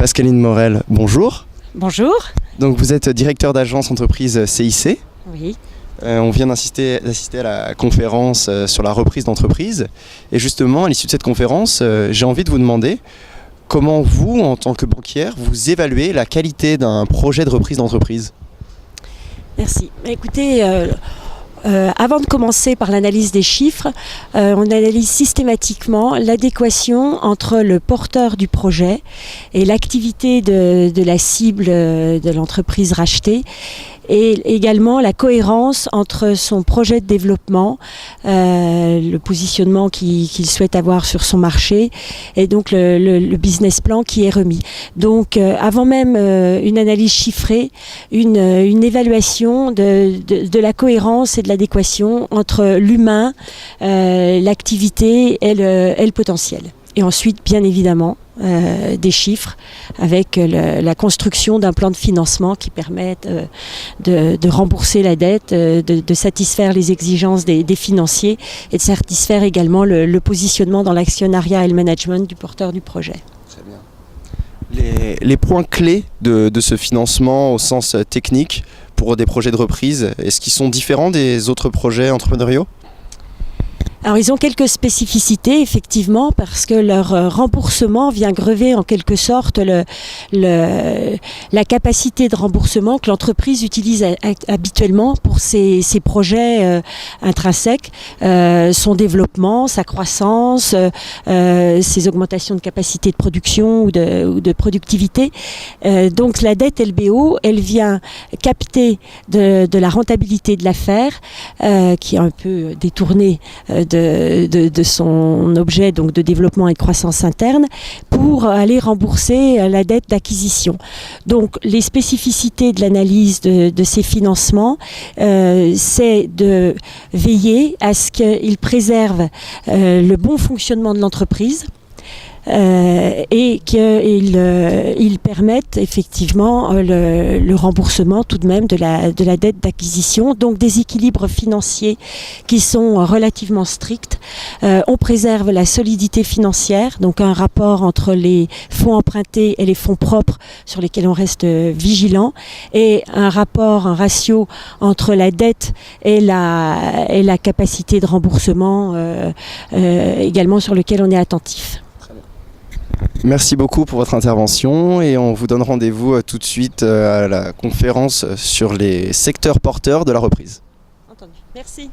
Pascaline Morel, bonjour. Bonjour. Donc vous êtes directeur d'agence entreprise CIC. Oui. On vient d'assister à la conférence sur la reprise d'entreprise. Et justement, à l'issue de cette conférence, j'ai envie de vous demander comment vous, en tant que banquière, vous évaluez la qualité d'un projet de reprise d'entreprise. Merci. Écoutez, avant de commencer par l'analyse des chiffres, on analyse systématiquement l'adéquation entre le porteur du projet et l'activité de la cible de l'entreprise rachetée, et également la cohérence entre son projet de développement, le positionnement qu'il souhaite avoir sur son marché et donc le business plan qui est remis. Donc avant même une analyse chiffrée, une évaluation de la cohérence et de l'adéquation entre l'humain, l'activité et le potentiel. Et ensuite, bien évidemment, des chiffres avec la construction d'un plan de financement qui permette de rembourser la dette, de satisfaire les exigences des financiers et de satisfaire également le positionnement dans l'actionnariat et le management du porteur du projet. Très bien. Les points clés de ce financement au sens technique pour des projets de reprise, est-ce qu'ils sont différents des autres projets entrepreneuriaux ? Alors ils ont quelques spécificités effectivement parce que leur remboursement vient grever en quelque sorte la capacité de remboursement que l'entreprise utilise habituellement pour ses projets intrinsèques, son développement, sa croissance, ses augmentations de capacité de production ou de productivité. Donc la dette LBO, elle vient capter de la rentabilité de l'affaire qui est un peu détournée de son objet donc de développement et de croissance interne pour aller rembourser la dette d'acquisition. Donc les spécificités de l'analyse de ces financements, c'est de veiller à ce qu'ils préservent le bon fonctionnement de l'entreprise. Et qu'ils permettent effectivement le remboursement tout de même de la dette d'acquisition, donc des équilibres financiers qui sont relativement stricts. On préserve la solidité financière, donc un rapport entre les fonds empruntés et les fonds propres sur lesquels on reste vigilant, et un ratio entre la dette et la capacité de remboursement également sur lequel on est attentif. Merci beaucoup pour votre intervention et on vous donne rendez-vous tout de suite à la conférence sur les secteurs porteurs de la reprise. Entendu. Merci.